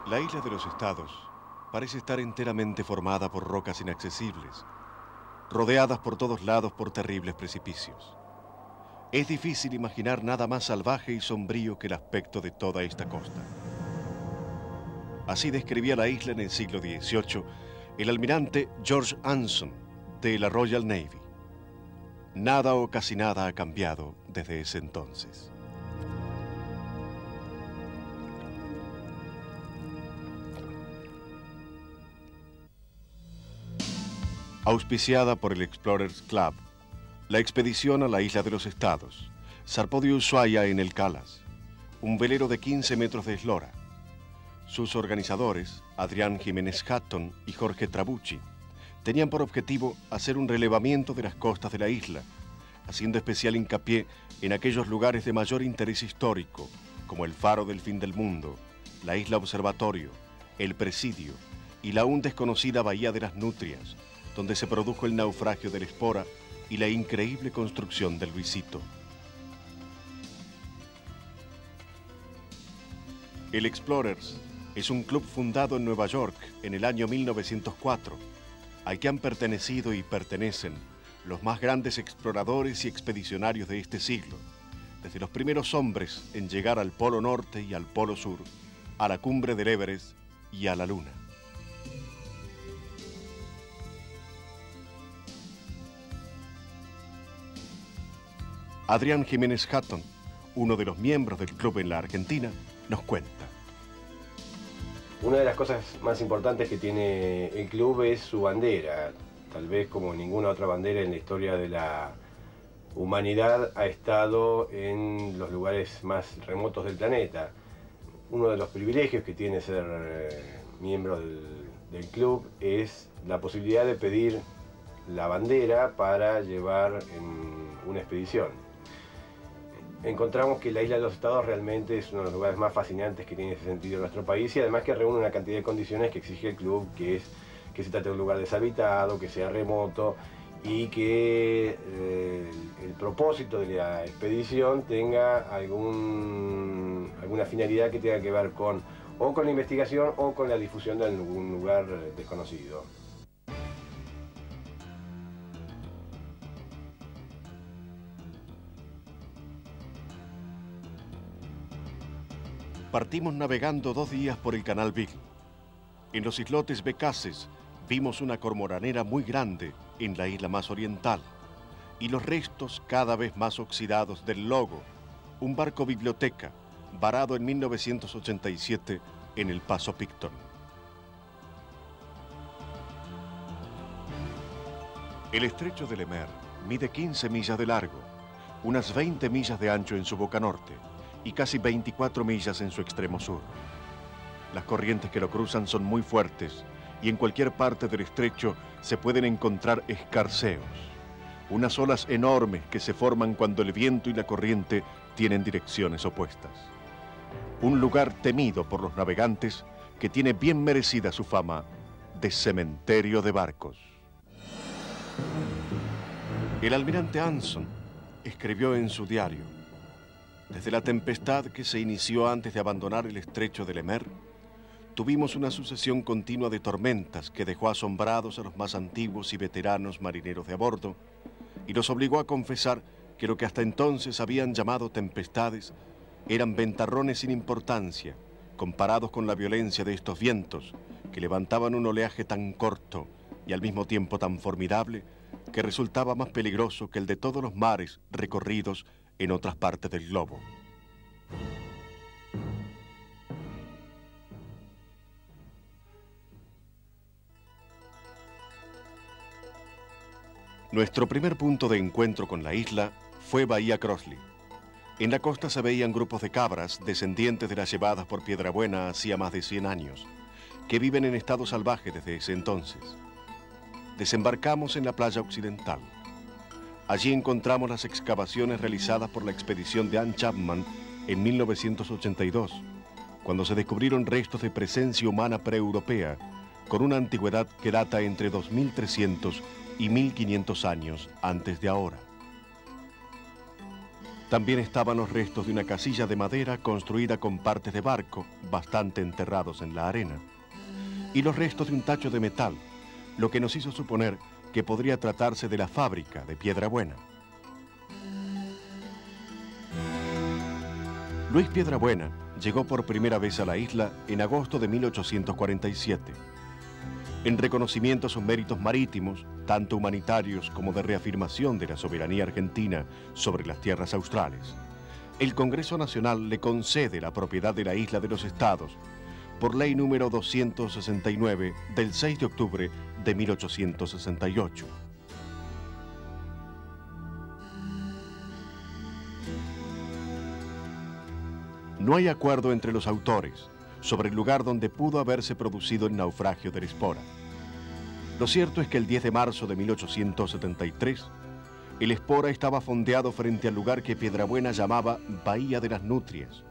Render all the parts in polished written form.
La isla de los Estados parece estar enteramente formada por rocas inaccesibles, rodeadas por todos lados por terribles precipicios. Es difícil imaginar nada más salvaje y sombrío que el aspecto de toda esta costa. Así describía la isla en el siglo XVIII el almirante George Anson de la Royal Navy. Nada o casi nada ha cambiado desde ese entonces. Auspiciada por el Explorers Club, la expedición a la isla de los Estados zarpó de Ushuaia en el Calas, un velero de 15 metros de eslora. Sus organizadores, Adrián Jiménez Hatton y Jorge Trabucci, tenían por objetivo hacer un relevamiento de las costas de la isla, haciendo especial hincapié en aquellos lugares de mayor interés histórico, como el Faro del Fin del Mundo, la Isla Observatorio, el Presidio y la aún desconocida Bahía de las Nutrias, donde se produjo el naufragio del Espora y la increíble construcción del Luisito. El Explorers es un club fundado en Nueva York en el año 1904, al que han pertenecido y pertenecen los más grandes exploradores y expedicionarios de este siglo, desde los primeros hombres en llegar al Polo Norte y al Polo Sur, a la cumbre del Everest y a la Luna. Adrián Jiménez Hatton, uno de los miembros del club en la Argentina, nos cuenta. Una de las cosas más importantes que tiene el club es su bandera. Tal vez como ninguna otra bandera en la historia de la humanidad ha estado en los lugares más remotos del planeta. Uno de los privilegios que tiene ser miembro del club es la posibilidad de pedir la bandera para llevar en una expedición. Encontramos que la isla de los Estados realmente es uno de los lugares más fascinantes que tiene ese sentido en nuestro país y además que reúne una cantidad de condiciones que exige el club, que es que se trate de un lugar deshabitado, que sea remoto y que el propósito de la expedición tenga alguna finalidad que tenga que ver con la investigación o con la difusión de algún lugar desconocido. Partimos navegando 2 días por el canal Beagle. En los islotes Becaces vimos una cormoranera muy grande en la isla más oriental y los restos cada vez más oxidados del Logo, un barco biblioteca varado en 1987 en el Paso Picton. El estrecho de Le Maire mide 15 millas de largo, unas 20 millas de ancho en su boca norte y casi 24 millas en su extremo sur. Las corrientes que lo cruzan son muy fuertes y en cualquier parte del estrecho se pueden encontrar escarceos, unas olas enormes que se forman cuando el viento y la corriente tienen direcciones opuestas. Un lugar temido por los navegantes que tiene bien merecida su fama de cementerio de barcos. El almirante Anson escribió en su diario: desde la tempestad que se inició antes de abandonar el estrecho de Le Maire, tuvimos una sucesión continua de tormentas que dejó asombrados a los más antiguos y veteranos marineros de a bordo y los obligó a confesar que lo que hasta entonces habían llamado tempestades eran ventarrones sin importancia comparados con la violencia de estos vientos que levantaban un oleaje tan corto y al mismo tiempo tan formidable que resultaba más peligroso que el de todos los mares recorridos en otras partes del globo. Nuestro primer punto de encuentro con la isla fue Bahía Crossley. En la costa se veían grupos de cabras, descendientes de las llevadas por Piedrabuena hacía más de 100 años, que viven en estado salvaje desde ese entonces. Desembarcamos en la playa occidental. Allí encontramos las excavaciones realizadas por la expedición de Ann Chapman en 1982, cuando se descubrieron restos de presencia humana preeuropea con una antigüedad que data entre 2300 y 1500 años antes de ahora. También estaban los restos de una casilla de madera construida con partes de barco, bastante enterrados en la arena, y los restos de un tacho de metal, lo que nos hizo suponer que podría tratarse de la fábrica de Piedrabuena. Luis Piedrabuena llegó por primera vez a la isla en agosto de 1847. En reconocimiento a sus méritos marítimos, tanto humanitarios como de reafirmación de la soberanía argentina sobre las tierras australes, el Congreso Nacional le concede la propiedad de la isla de los Estados por ley número 269 del 6 de octubre de 1868. No hay acuerdo entre los autores sobre el lugar donde pudo haberse producido el naufragio del Espora. Lo cierto es que el 10 de marzo de 1873, el Espora estaba fondeado frente al lugar que Piedrabuena llamaba Bahía de las Nutrias,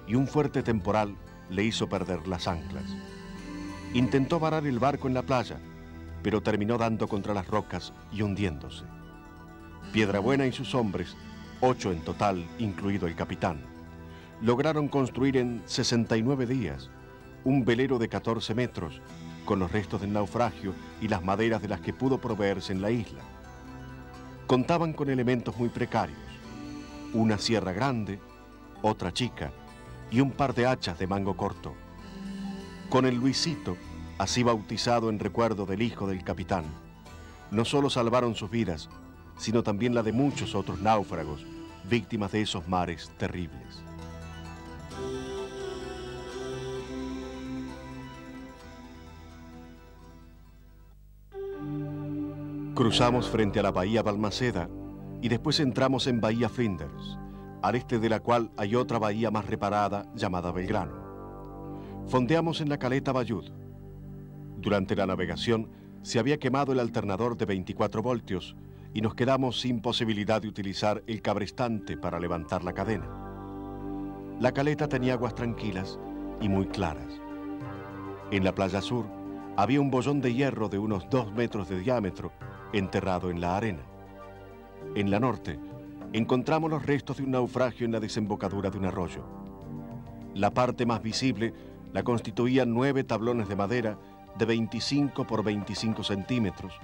y un fuerte temporal le hizo perder las anclas. Intentó varar el barco en la playa, pero terminó dando contra las rocas y hundiéndose. Piedrabuena y sus hombres, 8 en total, incluido el capitán, lograron construir en 69 días un velero de 14 metros con los restos del naufragio y las maderas de las que pudo proveerse en la isla. Contaban con elementos muy precarios: una sierra grande, otra chica y un par de hachas de mango corto. Con el Luisito, así bautizado en recuerdo del hijo del capitán, no solo salvaron sus vidas, sino también la de muchos otros náufragos, víctimas de esos mares terribles. Cruzamos frente a la bahía Balmaceda y después entramos en Bahía Flinders, al este de la cual hay otra bahía más reparada llamada Belgrano. Fondeamos en la caleta Bayud. Durante la navegación se había quemado el alternador de 24 voltios y nos quedamos sin posibilidad de utilizar el cabrestante para levantar la cadena. La caleta tenía aguas tranquilas y muy claras. En la playa sur había un bollón de hierro de unos 2 metros de diámetro enterrado en la arena. En la norte encontramos los restos de un naufragio en la desembocadura de un arroyo. La parte más visible la constituían 9 tablones de madera de 25 por 25 centímetros,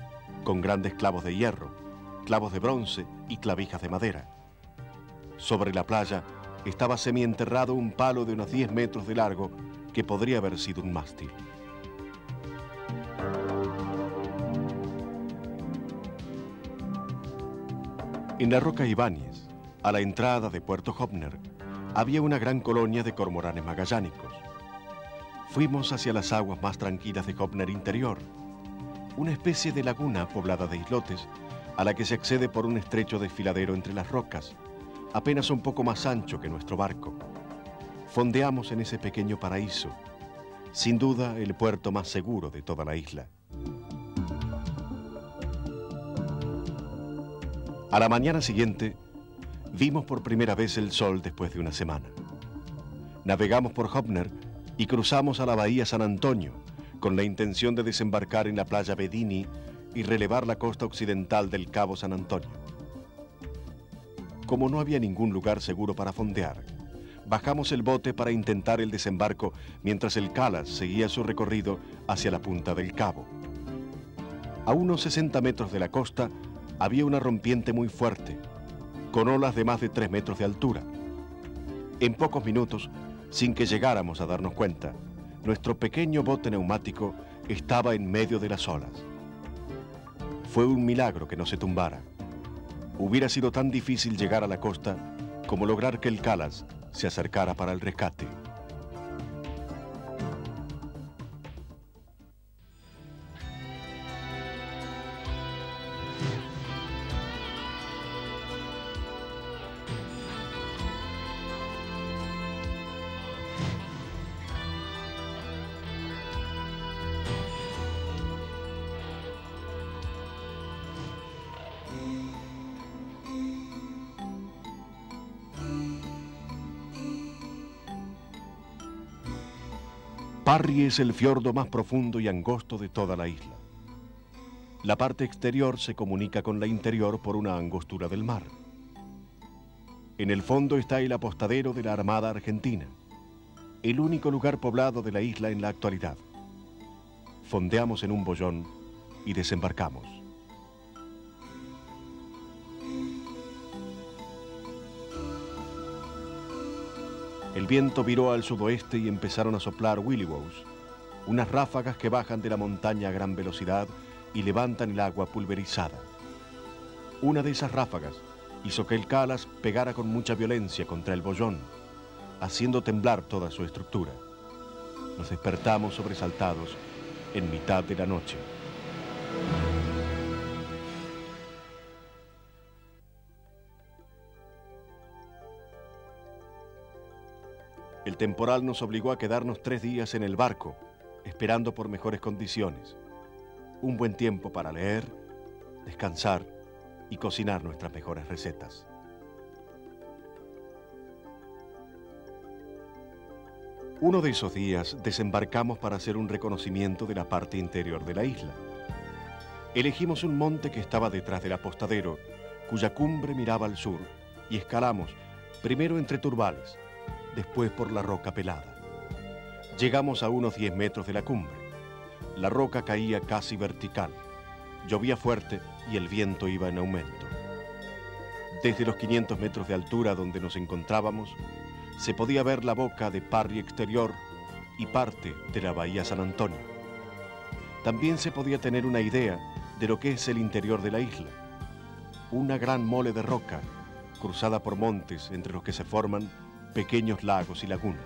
con grandes clavos de hierro, clavos de bronce y clavijas de madera. Sobre la playa estaba semienterrado un palo de unos 10 metros de largo que podría haber sido un mástil. En la Roca Ibáñez, a la entrada de Puerto Hopner, había una gran colonia de cormoranes magallánicos. Fuimos hacia las aguas más tranquilas de Hopner Interior, una especie de laguna poblada de islotes a la que se accede por un estrecho desfiladero entre las rocas, apenas un poco más ancho que nuestro barco. Fondeamos en ese pequeño paraíso, sin duda el puerto más seguro de toda la isla. A la mañana siguiente, vimos por primera vez el sol después de una semana. Navegamos por Hopner y cruzamos a la bahía San Antonio, con la intención de desembarcar en la playa Bedini y relevar la costa occidental del Cabo San Antonio. Como no había ningún lugar seguro para fondear, bajamos el bote para intentar el desembarco mientras el Calas seguía su recorrido hacia la punta del cabo. A unos 60 metros de la costa había una rompiente muy fuerte, con olas de más de 3 metros de altura. En pocos minutos, sin que llegáramos a darnos cuenta, nuestro pequeño bote neumático estaba en medio de las olas. Fue un milagro que no se tumbara. Hubiera sido tan difícil llegar a la costa como lograr que el Calas se acercara para el rescate. Parry es el fiordo más profundo y angosto de toda la isla. La parte exterior se comunica con la interior por una angostura del mar. En el fondo está el apostadero de la Armada Argentina, el único lugar poblado de la isla en la actualidad. Fondeamos en un boyón y desembarcamos. El viento viró al sudoeste y empezaron a soplar willywows, unas ráfagas que bajan de la montaña a gran velocidad y levantan el agua pulverizada. Una de esas ráfagas hizo que el Calas pegara con mucha violencia contra el boyón, haciendo temblar toda su estructura. Nos despertamos sobresaltados en mitad de la noche. El temporal nos obligó a quedarnos 3 días en el barco, esperando por mejores condiciones. Un buen tiempo para leer, descansar y cocinar nuestras mejores recetas. Uno de esos días desembarcamos para hacer un reconocimiento de la parte interior de la isla. Elegimos un monte que estaba detrás del apostadero, cuya cumbre miraba al sur, y escalamos, primero entre turbales, después por la roca pelada. Llegamos a unos 10 metros de la cumbre. La roca caía casi vertical. Llovía fuerte y el viento iba en aumento. Desde los 500 metros de altura donde nos encontrábamos, se podía ver la boca de Parry exterior y parte de la bahía San Antonio. También se podía tener una idea de lo que es el interior de la isla. Una gran mole de roca, cruzada por montes entre los que se forman pequeños lagos y lagunas.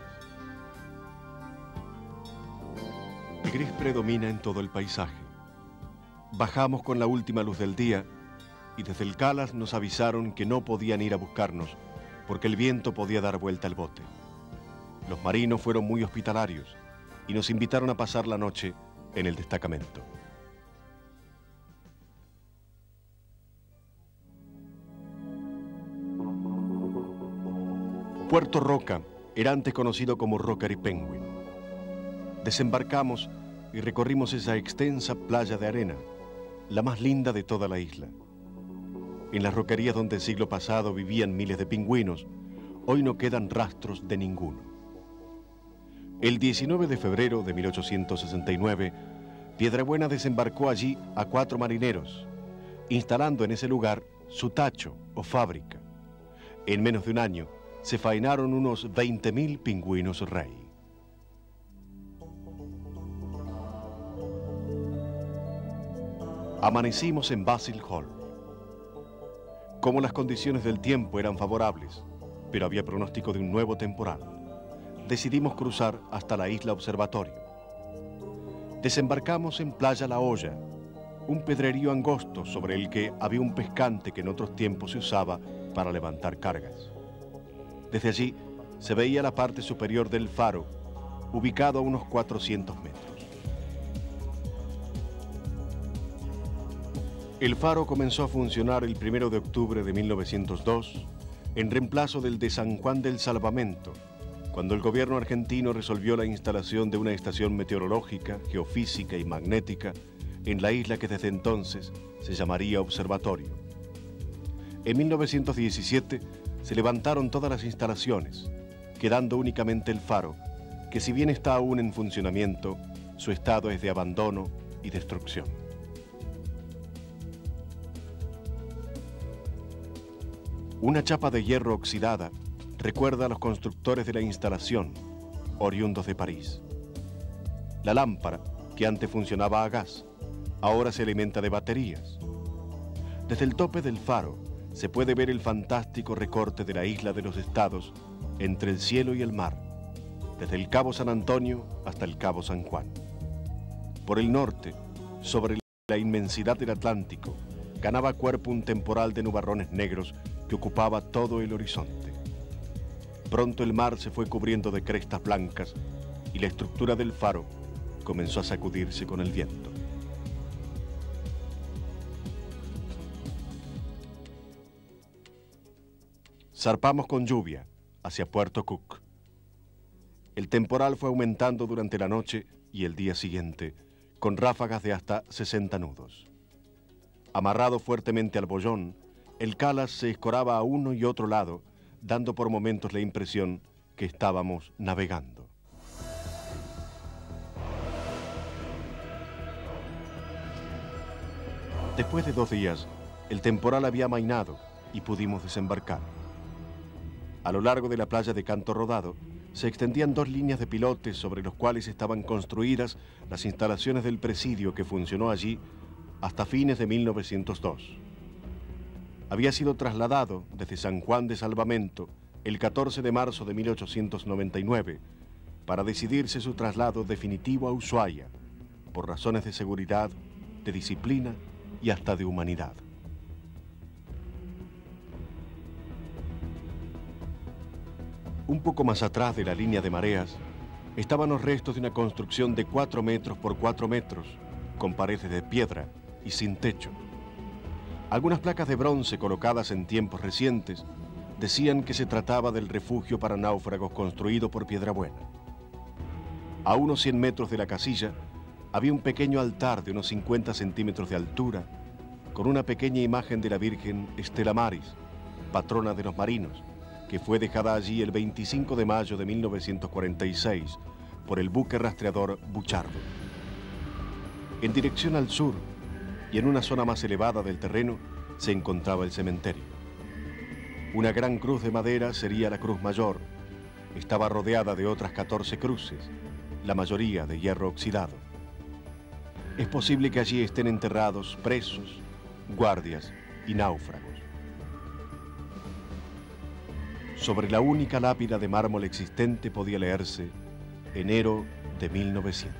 El gris predomina en todo el paisaje. Bajamos con la última luz del día y desde el Calas nos avisaron que no podían ir a buscarnos porque el viento podía dar vuelta al bote. Los marinos fueron muy hospitalarios y nos invitaron a pasar la noche en el destacamento. Puerto Roca era antes conocido como Rockery Penguin. Desembarcamos y recorrimos esa extensa playa de arena, la más linda de toda la isla. En las roquerías donde el siglo pasado vivían miles de pingüinos, hoy no quedan rastros de ninguno. El 19 de febrero de 1869, Piedrabuena desembarcó allí a 4 marineros, instalando en ese lugar su tacho o fábrica. En menos de un año, se faenaron unos 20.000 pingüinos rey. Amanecimos en Basil Hall. Como las condiciones del tiempo eran favorables, pero había pronóstico de un nuevo temporal, decidimos cruzar hasta la isla Observatorio. Desembarcamos en Playa La Olla, un pedrerío angosto sobre el que había un pescante que en otros tiempos se usaba para levantar cargas. Desde allí se veía la parte superior del faro, ubicado a unos 400 metros. El faro comenzó a funcionar el 1 de octubre de 1902 en reemplazo del de San Juan del Salvamento, cuando el gobierno argentino resolvió la instalación de una estación meteorológica, geofísica y magnética en la isla que desde entonces se llamaría Observatorio. En 1917 se levantaron todas las instalaciones, quedando únicamente el faro, que si bien está aún en funcionamiento, su estado es de abandono y destrucción. Una chapa de hierro oxidada recuerda a los constructores de la instalación, oriundos de París. La lámpara, que antes funcionaba a gas, ahora se alimenta de baterías. Desde el tope del faro se puede ver el fantástico recorte de la isla de los Estados entre el cielo y el mar, desde el Cabo San Antonio hasta el Cabo San Juan. Por el norte, sobre la inmensidad del Atlántico, ganaba cuerpo un temporal de nubarrones negros que ocupaba todo el horizonte. Pronto el mar se fue cubriendo de crestas blancas y la estructura del faro comenzó a sacudirse con el viento. Zarpamos con lluvia hacia Puerto Cook. El temporal fue aumentando durante la noche y el día siguiente, con ráfagas de hasta 60 nudos. Amarrado fuertemente al boyón, el Calas se escoraba a uno y otro lado, dando por momentos la impresión que estábamos navegando. Después de 2 días, el temporal había amainado y pudimos desembarcar. A lo largo de la playa de Canto Rodado se extendían 2 líneas de pilotes sobre los cuales estaban construidas las instalaciones del presidio que funcionó allí hasta fines de 1902. Había sido trasladado desde San Juan de Salvamento el 14 de marzo de 1899 para decidirse su traslado definitivo a Ushuaia por razones de seguridad, de disciplina y hasta de humanidad. Un poco más atrás de la línea de mareas estaban los restos de una construcción de 4 metros por 4 metros, con paredes de piedra y sin techo. Algunas placas de bronce colocadas en tiempos recientes decían que se trataba del refugio para náufragos construido por Piedrabuena. A unos 100 metros de la casilla había un pequeño altar de unos 50 centímetros de altura con una pequeña imagen de la Virgen Stella Maris, patrona de los marinos, que fue dejada allí el 25 de mayo de 1946 por el buque rastreador Buchardo. En dirección al sur y en una zona más elevada del terreno se encontraba el cementerio. Una gran cruz de madera sería la cruz mayor. Estaba rodeada de otras 14 cruces, la mayoría de hierro oxidado. Es posible que allí estén enterrados presos, guardias y náufragos. Sobre la única lápida de mármol existente podía leerse enero de 1900.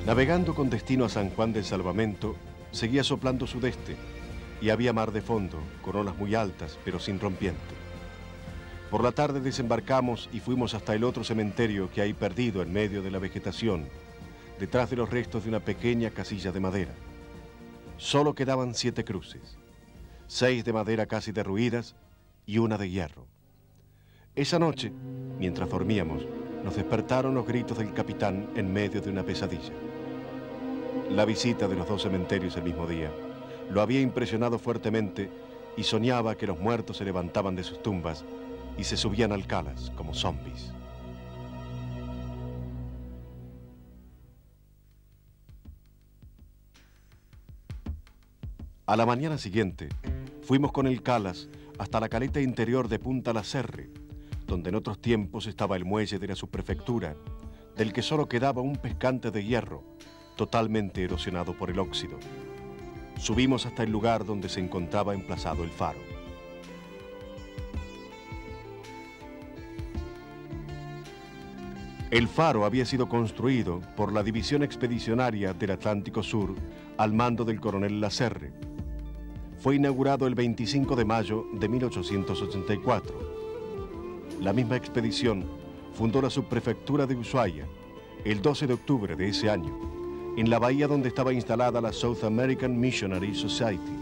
Navegando con destino a San Juan del Salvamento, seguía soplando sudeste y había mar de fondo, con olas muy altas, pero sin rompiente. Por la tarde desembarcamos y fuimos hasta el otro cementerio que hay perdido en medio de la vegetación, detrás de los restos de una pequeña casilla de madera. Solo quedaban 7 cruces, 6 de madera casi derruidas y una de hierro. Esa noche, mientras dormíamos, nos despertaron los gritos del capitán en medio de una pesadilla. La visita de los 2 cementerios el mismo día lo había impresionado fuertemente y soñaba que los muertos se levantaban de sus tumbas y se subían al Calas como zombies. A la mañana siguiente, fuimos con el Calas hasta la caleta interior de Punta La Serre, donde en otros tiempos estaba el muelle de la subprefectura, del que solo quedaba un pescante de hierro, totalmente erosionado por el óxido. Subimos hasta el lugar donde se encontraba emplazado el faro. El faro había sido construido por la División Expedicionaria del Atlántico Sur al mando del coronel Lacerre. Fue inaugurado el 25 de mayo de 1884. La misma expedición fundó la subprefectura de Ushuaia el 12 de octubre de ese año, en la bahía donde estaba instalada la South American Missionary Society,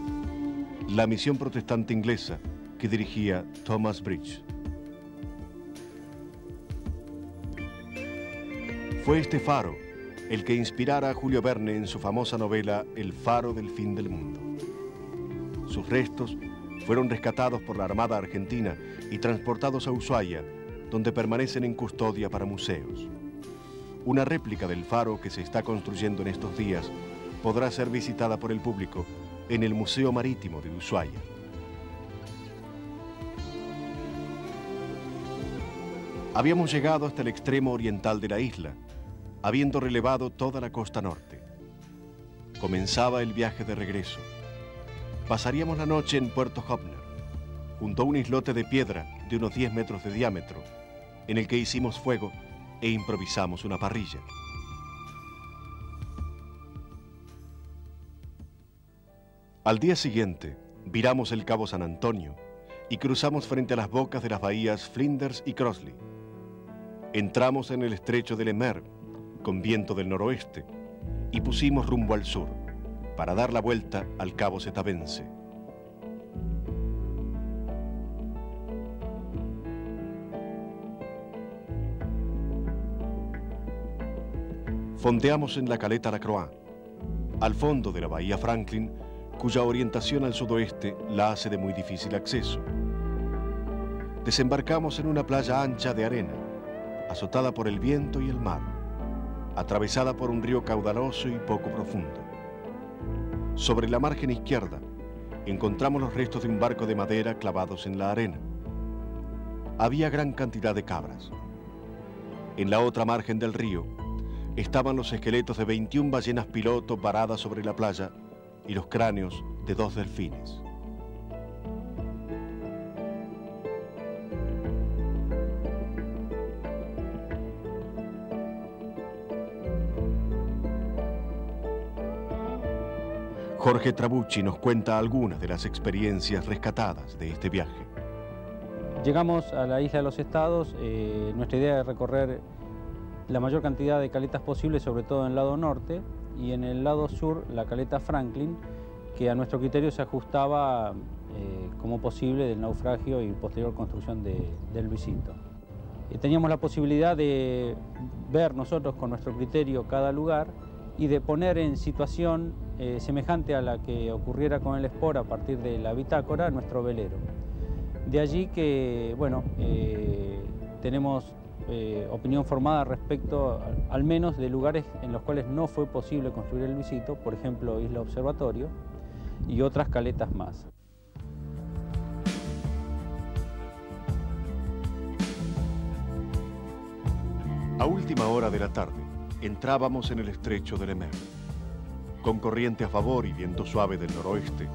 la misión protestante inglesa que dirigía Thomas Bridge. Fue este faro el que inspirara a Julio Verne en su famosa novela El faro del fin del mundo. Sus restos fueron rescatados por la Armada Argentina y transportados a Ushuaia, donde permanecen en custodia para museos. Una réplica del faro que se está construyendo en estos días podrá ser visitada por el público en el Museo Marítimo de Ushuaia. Habíamos llegado hasta el extremo oriental de la isla, habiendo relevado toda la costa norte. Comenzaba el viaje de regreso. Pasaríamos la noche en Puerto Hopner, junto a un islote de piedra de unos 10 metros de diámetro, en el que hicimos fuego e improvisamos una parrilla. Al día siguiente, viramos el Cabo San Antonio y cruzamos frente a las bocas de las bahías Flinders y Crossley. Entramos en el estrecho de Le Maire, con viento del noroeste, y pusimos rumbo al sur, para dar la vuelta al Cabo Setabense. Fondeamos en la caleta La Croix, al fondo de la bahía Franklin, cuya orientación al sudoeste la hace de muy difícil acceso. Desembarcamos en una playa ancha de arena, azotada por el viento y el mar, atravesada por un río caudaloso y poco profundo. Sobre la margen izquierda, encontramos los restos de un barco de madera clavados en la arena. Había gran cantidad de cabras. En la otra margen del río estaban los esqueletos de 21 ballenas piloto varadas sobre la playa y los cráneos de 2 delfines. Jorge Trabucci nos cuenta algunas de las experiencias rescatadas de este viaje. Llegamos a la Isla de los Estados. Nuestra idea es recorrer la mayor cantidad de caletas posible, sobre todo en el lado norte, y en el lado sur la caleta Franklin, que a nuestro criterio se ajustaba como posible del naufragio y posterior construcción del Luisito. Teníamos la posibilidad de ver nosotros con nuestro criterio cada lugar y de poner en situación semejante a la que ocurriera con el Sport a partir de la bitácora nuestro velero. De allí que, bueno, tenemos opinión formada respecto al menos de lugares en los cuales no fue posible construir el Luisito, por ejemplo Isla Observatorio y otras caletas más. A última hora de la tarde, entrábamos en el estrecho de Le Maire. Con corriente a favor y viento suave del noroeste,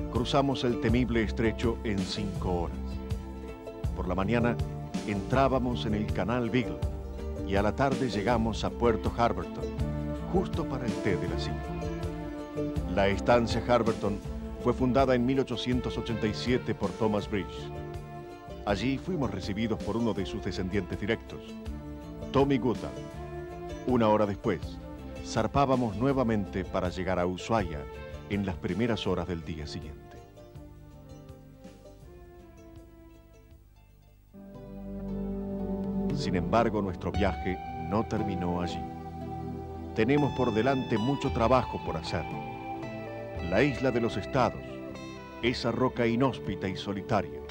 cruzamos el temible estrecho en 5 horas. Por la mañana entrábamos en el canal Beagle y a la tarde llegamos a Puerto Harberton, justo para el té de las 5. La estancia Harberton fue fundada en 1887 por Thomas Bridge. Allí fuimos recibidos por uno de sus descendientes directos, Tommy Goodall. Una hora después, zarpábamos nuevamente para llegar a Ushuaia en las primeras horas del día siguiente. Sin embargo, nuestro viaje no terminó allí. Tenemos por delante mucho trabajo por hacer. La Isla de los Estados, esa roca inhóspita y solitaria,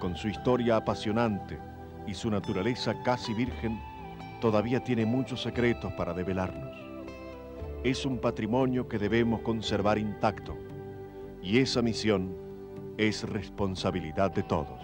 con su historia apasionante y su naturaleza casi virgen, todavía tiene muchos secretos para develarnos. Es un patrimonio que debemos conservar intacto, y esa misión es responsabilidad de todos.